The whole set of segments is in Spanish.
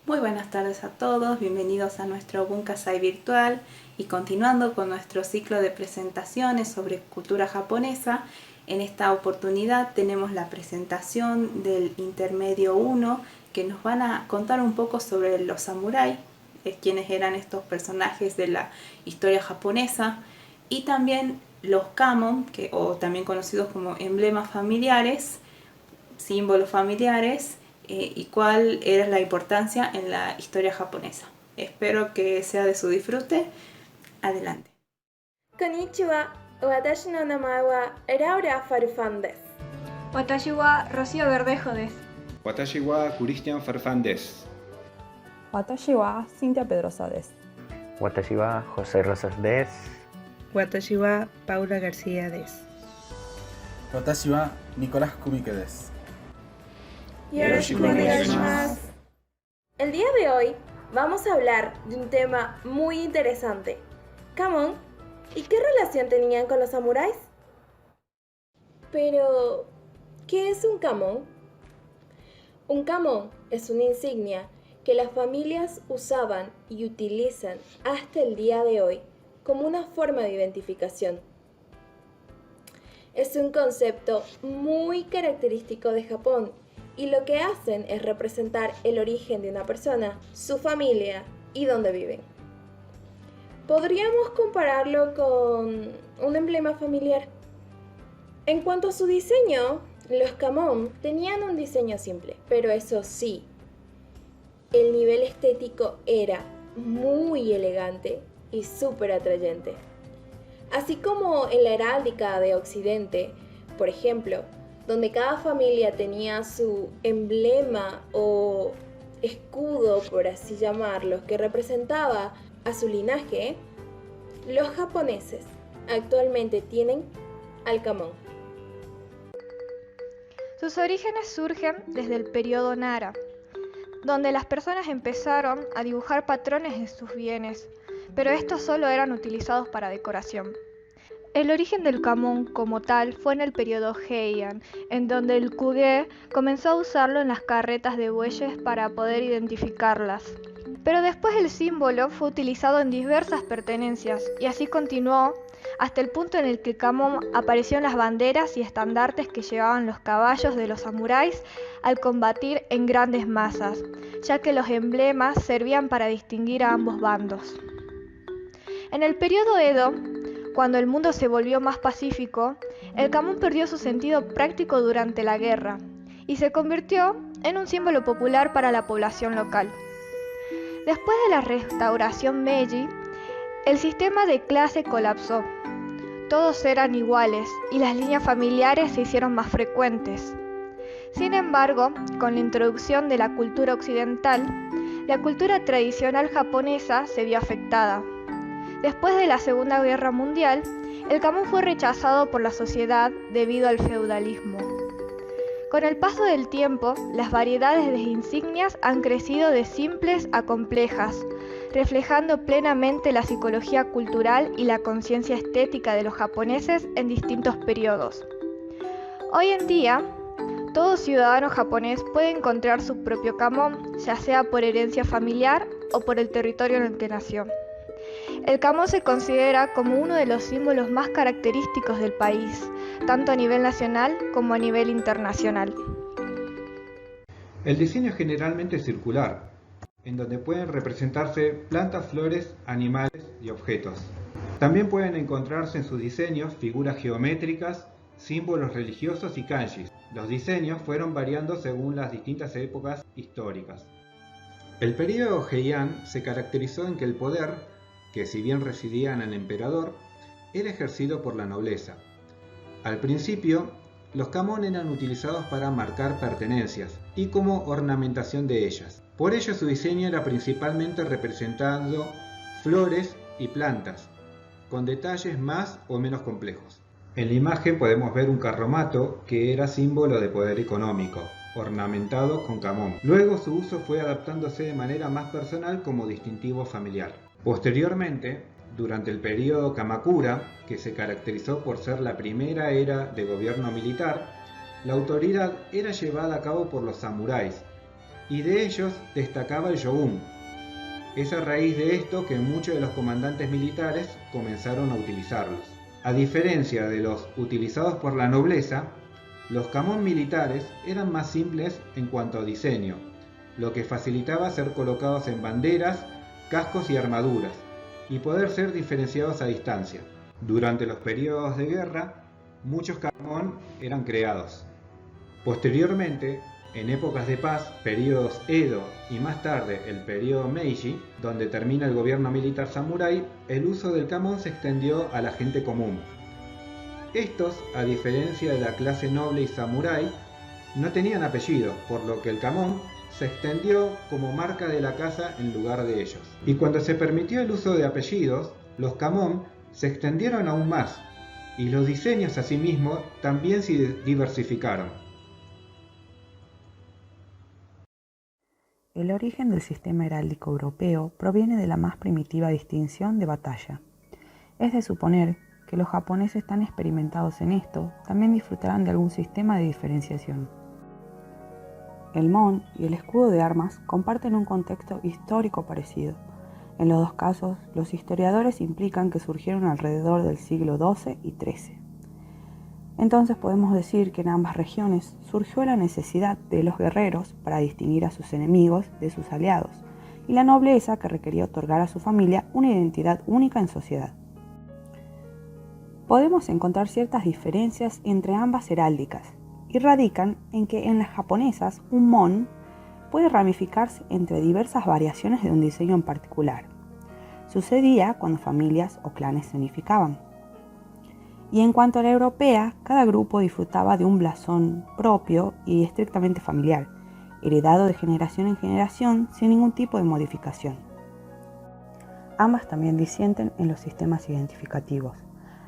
Muy buenas tardes a todos, bienvenidos a nuestro Bunkasai virtual y continuando con nuestro ciclo de presentaciones sobre cultura japonesa. En esta oportunidad tenemos la presentación del intermedio 1 que nos van a contar un poco sobre los samuráis, quiénes eran estos personajes de la historia japonesa, y también los kamon, o también conocidos como emblemas familiares, símbolos familiares, y cuál era la importancia en la historia japonesa. Espero que sea de su disfrute. Adelante. Konnichiwa, watashi no namae wa Laura Farfán desu. Watashi wa Rocío Verdejo desu. Watashi wa Cristian Farfán desu. Watashi wa Cintia Pedrosa desu. Watashi wa José Rosas desu. Watashi wa Paula García desu. Watashi wa Nicolás Kumike desu. Yoroshiku onegaishimasu. El día de hoy vamos a hablar de un tema muy interesante: kamon. ¿Y qué relación tenían con los samuráis? Pero, ¿qué es un kamon? Un kamon es una insignia que las familias usaban y utilizan hasta el día de hoy como una forma de identificación. Es un concepto muy característico de Japón y lo que hacen es representar el origen de una persona, su familia y dónde viven. Podríamos compararlo con un emblema familiar. En cuanto a su diseño, los kamon tenían un diseño simple, pero eso sí, el nivel estético era muy elegante y súper atrayente. Así como en la heráldica de Occidente, por ejemplo, donde cada familia tenía su emblema o escudo, por así llamarlo, que representaba a su linaje, los japoneses actualmente tienen al kamon. Sus orígenes surgen desde el periodo Nara, donde las personas empezaron a dibujar patrones en sus bienes, pero estos solo eran utilizados para decoración. El origen del kamon como tal fue en el periodo Heian, en donde el kuge comenzó a usarlo en las carretas de bueyes para poder identificarlas. Pero después el símbolo fue utilizado en diversas pertenencias y así continuó hasta el punto en el que el kamon apareció en las banderas y estandartes que llevaban los caballos de los samuráis al combatir en grandes masas, ya que los emblemas servían para distinguir a ambos bandos. En el periodo Edo, cuando el mundo se volvió más pacífico, el kamon perdió su sentido práctico durante la guerra y se convirtió en un símbolo popular para la población local. Después de la restauración Meiji, el sistema de clase colapsó. Todos eran iguales y las líneas familiares se hicieron más frecuentes. Sin embargo, con la introducción de la cultura occidental, la cultura tradicional japonesa se vio afectada. Después de la Segunda Guerra Mundial, el kamon fue rechazado por la sociedad debido al feudalismo. Con el paso del tiempo, las variedades de insignias han crecido de simples a complejas, reflejando plenamente la psicología cultural y la conciencia estética de los japoneses en distintos periodos. Hoy en día, todo ciudadano japonés puede encontrar su propio kamon, ya sea por herencia familiar o por el territorio en el que nació. El kamon se considera como uno de los símbolos más característicos del país, tanto a nivel nacional como a nivel internacional. El diseño es generalmente circular, en donde pueden representarse plantas, flores, animales y objetos. También pueden encontrarse en sus diseños figuras geométricas, símbolos religiosos y kanjis. Los diseños fueron variando según las distintas épocas históricas. El período Heian se caracterizó en que el poder, que si bien residía en el emperador, era ejercido por la nobleza. Al principio, los kamon eran utilizados para marcar pertenencias y como ornamentación de ellas. Por ello su diseño era principalmente representando flores y plantas, con detalles más o menos complejos. En la imagen podemos ver un carromato que era símbolo de poder económico, ornamentado con kamon. Luego su uso fue adaptándose de manera más personal como distintivo familiar. Posteriormente, durante el período Kamakura, que se caracterizó por ser la primera era de gobierno militar, la autoridad era llevada a cabo por los samuráis, y de ellos destacaba el shogun. Es a raíz de esto que muchos de los comandantes militares comenzaron a utilizarlos. A diferencia de los utilizados por la nobleza, los kamon militares eran más simples en cuanto a diseño, lo que facilitaba ser colocados en banderas, cascos y armaduras, y poder ser diferenciados a distancia. Durante los periodos de guerra, muchos kamon eran creados. Posteriormente, en épocas de paz, periodos Edo y más tarde el periodo Meiji, donde termina el gobierno militar samurái, el uso del kamon se extendió a la gente común. Estos, a diferencia de la clase noble y samurái, no tenían apellido, por lo que el kamon se extendió como marca de la casa en lugar de ellos. Y cuando se permitió el uso de apellidos, los kamon se extendieron aún más, y los diseños asimismo también se diversificaron. El origen del sistema heráldico europeo proviene de la más primitiva distinción de batalla. Es de suponer que los japoneses tan experimentados en esto también disfrutarán de algún sistema de diferenciación. El mon y el escudo de armas comparten un contexto histórico parecido. En los dos casos, los historiadores implican que surgieron alrededor del siglo XII y XIII. Entonces podemos decir que en ambas regiones surgió la necesidad de los guerreros para distinguir a sus enemigos de sus aliados, y la nobleza que requería otorgar a su familia una identidad única en sociedad. Podemos encontrar ciertas diferencias entre ambas heráldicas, y radican en que en las japonesas un mon puede ramificarse entre diversas variaciones de un diseño en particular. Sucedía cuando familias o clanes se unificaban. Y en cuanto a la europea, cada grupo disfrutaba de un blasón propio y estrictamente familiar, heredado de generación en generación sin ningún tipo de modificación. Ambas también disienten en los sistemas identificativos.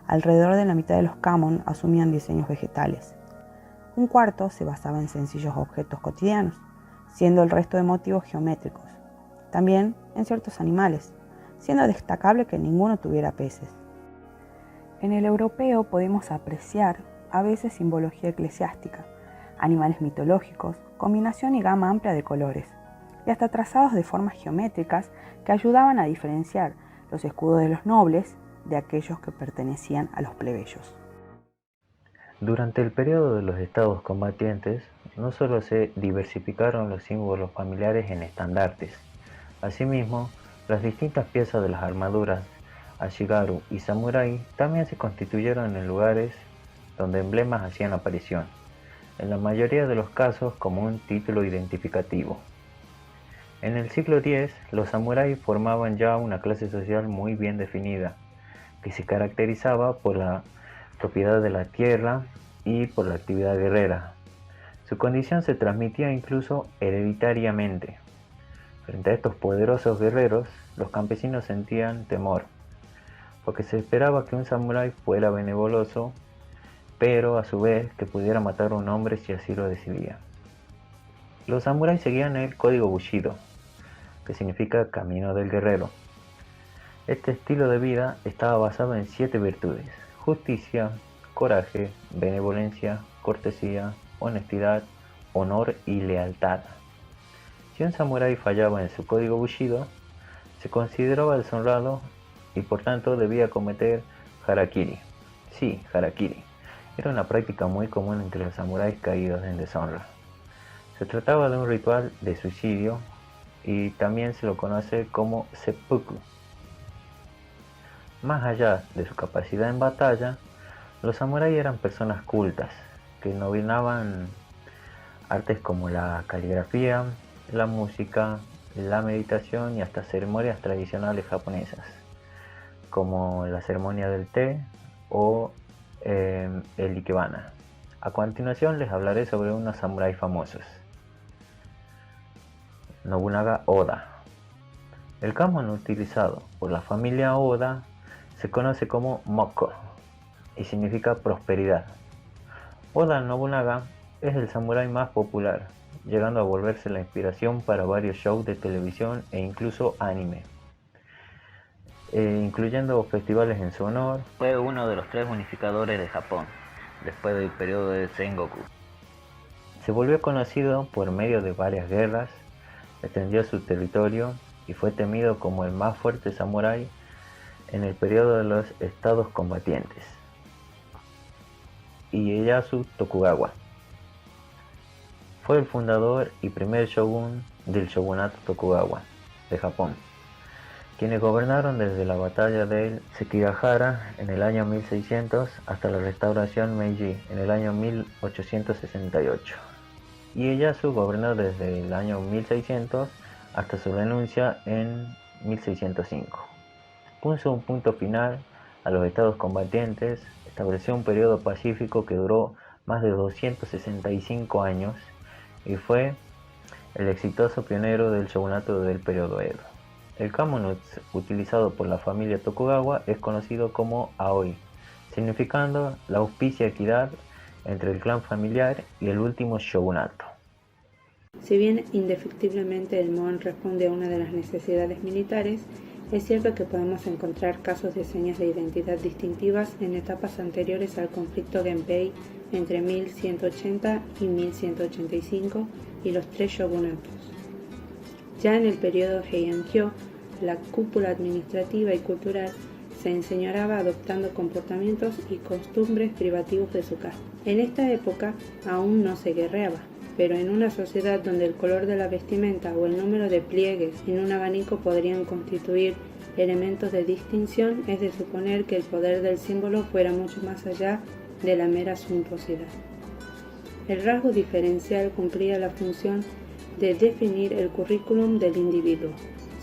Alrededor de la mitad de los kamon asumían diseños vegetales. Un cuarto se basaba en sencillos objetos cotidianos, siendo el resto de motivos geométricos. También en ciertos animales, siendo destacable que ninguno tuviera peces. En el europeo podemos apreciar a veces simbología eclesiástica, animales mitológicos, combinación y gama amplia de colores, y hasta trazados de formas geométricas que ayudaban a diferenciar los escudos de los nobles de aquellos que pertenecían a los plebeyos. Durante el periodo de los estados combatientes, no solo se diversificaron los símbolos familiares en estandartes, asimismo, las distintas piezas de las armaduras Ashigaru y Samurai también se constituyeron en lugares donde emblemas hacían aparición, en la mayoría de los casos como un título identificativo. En el siglo X, los samuráis formaban ya una clase social muy bien definida, que se caracterizaba por la propiedad de la tierra y por la actividad guerrera. Su condición se transmitía incluso hereditariamente. Frente a estos poderosos guerreros, los campesinos sentían temor, porque se esperaba que un samurái fuera benevolioso, pero a su vez que pudiera matar a un hombre si así lo decidía. Los samuráis seguían el código Bushido, que significa camino del guerrero. Este estilo de vida estaba basado en 7 virtudes: justicia, coraje, benevolencia, cortesía, honestidad, honor y lealtad. Si un samurái fallaba en su código Bushido, se consideraba deshonrado y por tanto debía cometer harakiri. Sí, harakiri. Era una práctica muy común entre los samuráis caídos en deshonra. Se trataba de un ritual de suicidio y también se lo conoce como seppuku. Más allá de su capacidad en batalla, los samuráis eran personas cultas que dominaban artes como la caligrafía, la música, la meditación y hasta ceremonias tradicionales japonesas, como la ceremonia del té o el ikebana. A continuación les hablaré sobre unos samuráis famosos. Nobunaga Oda. El kamon utilizado por la familia Oda se conoce como Mokko y significa prosperidad. Oda Nobunaga es el samurái más popular, llegando a volverse la inspiración para varios shows de televisión e incluso anime, incluyendo festivales en su honor. Fue uno de los 3 unificadores de Japón, después del periodo de Sengoku. Se volvió conocido por medio de varias guerras extendió su territorio y fue temido como el más fuerte samurái en el periodo de los estados combatientes. Ieyasu Tokugawa fue el fundador y primer shogun del shogunato Tokugawa de Japón, quienes gobernaron desde la batalla del Sekigahara en el año 1600 hasta la restauración Meiji en el año 1868. Ieyasu gobernó desde el año 1600 hasta su renuncia en 1605. Puso un punto final a los estados combatientes, estableció un periodo pacífico que duró más de 265 años y fue el exitoso pionero del shogunato del periodo Edo. El kamo-nutsu utilizado por la familia Tokugawa es conocido como Aoi, significando la auspicia equidad entre el clan familiar y el último shogunato. Si bien indefectiblemente el mon responde a una de las necesidades militares, es cierto que podemos encontrar casos de señas de identidad distintivas en etapas anteriores al conflicto Genpei entre 1180 y 1185 y los tres shogunatos. Ya en el periodo Heian-kyo, la cúpula administrativa y cultural se enseñoreaba adoptando comportamientos y costumbres privativos de su casta. En esta época aún no se guerreaba, pero en una sociedad donde el color de la vestimenta o el número de pliegues en un abanico podrían constituir elementos de distinción, es de suponer que el poder del símbolo fuera mucho más allá de la mera suntuosidad. El rasgo diferencial cumplía la función de definir el currículum del individuo,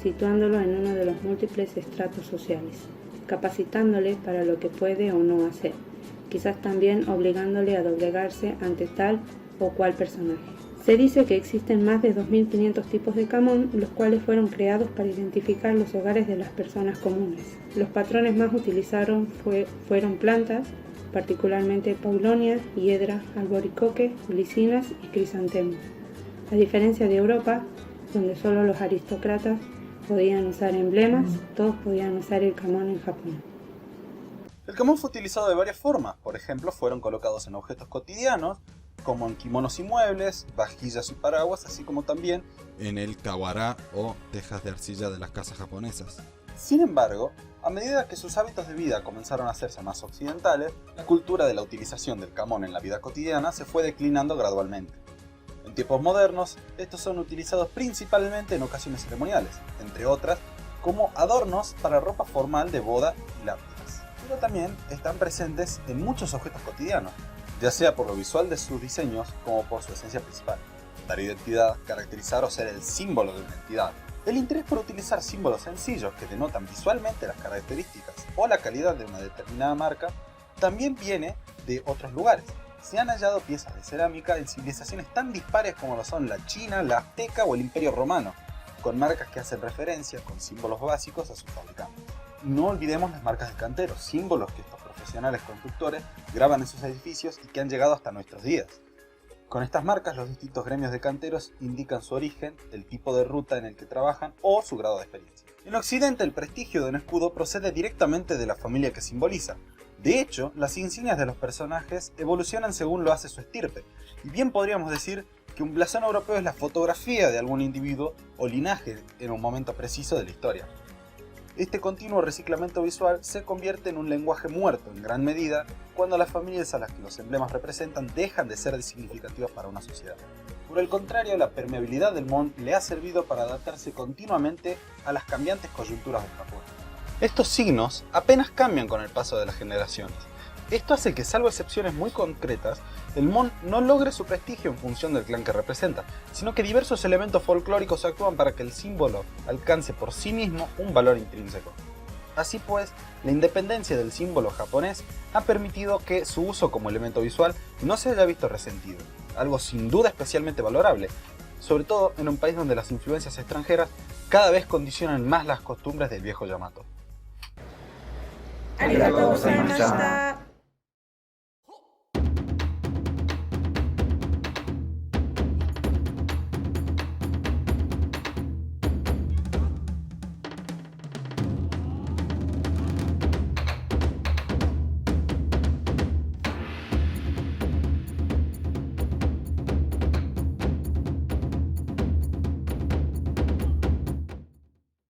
situándolo en uno de los múltiples estratos sociales, capacitándole para lo que puede o no hacer, quizás también obligándole a doblegarse ante tal o cual personaje. Se dice que existen más de 2.500 tipos de kamon, los cuales fueron creados para identificar los hogares de las personas comunes. Los patrones más utilizados fueron plantas, particularmente paulonia, hiedra, alboricoque, glicinas y crisantemos. A diferencia de Europa, donde solo los aristócratas podían usar emblemas, todos podían usar el kamon en Japón. El kamon fue utilizado de varias formas. Por ejemplo, fueron colocados en objetos cotidianos, como en kimonos y muebles, vajillas y paraguas, así como también en el kawara o tejas de arcilla de las casas japonesas. Sin embargo, a medida que sus hábitos de vida comenzaron a hacerse más occidentales, la cultura de la utilización del kamon en la vida cotidiana se fue declinando gradualmente. En tiempos modernos, estos son utilizados principalmente en ocasiones ceremoniales, entre otras, como adornos para ropa formal de boda y lápidas. Pero también están presentes en muchos objetos cotidianos, ya sea por lo visual de sus diseños como por su esencia principal: dar identidad, caracterizar o ser el símbolo de una entidad. El interés por utilizar símbolos sencillos que denotan visualmente las características o la calidad de una determinada marca también viene de otros lugares. Se han hallado piezas de cerámica en civilizaciones tan dispares como lo son la China, la Azteca o el Imperio Romano, con marcas que hacen referencia con símbolos básicos a sus fabricantes. No olvidemos las marcas de canteros, símbolos que estos profesionales constructores graban en sus edificios y que han llegado hasta nuestros días. Con estas marcas, los distintos gremios de canteros indican su origen, el tipo de ruta en el que trabajan o su grado de experiencia. En Occidente, el prestigio de un escudo procede directamente de la familia que simboliza. De hecho, las insignias de los personajes evolucionan según lo hace su estirpe, y bien podríamos decir que un blasón europeo es la fotografía de algún individuo o linaje en un momento preciso de la historia. Este continuo reciclamiento visual se convierte en un lenguaje muerto en gran medida cuando las familias a las que los emblemas representan dejan de ser significativas para una sociedad. Por el contrario, la permeabilidad del mon le ha servido para adaptarse continuamente a las cambiantes coyunturas del Japón. Estos signos apenas cambian con el paso de las generaciones. Esto hace que, salvo excepciones muy concretas, el mon no logre su prestigio en función del clan que representa, sino que diversos elementos folclóricos actúan para que el símbolo alcance por sí mismo un valor intrínseco. Así pues, la independencia del símbolo japonés ha permitido que su uso como elemento visual no se haya visto resentido, algo sin duda especialmente valorable, sobre todo en un país donde las influencias extranjeras cada vez condicionan más las costumbres del viejo Yamato. ¡Arigatou gozaimashita!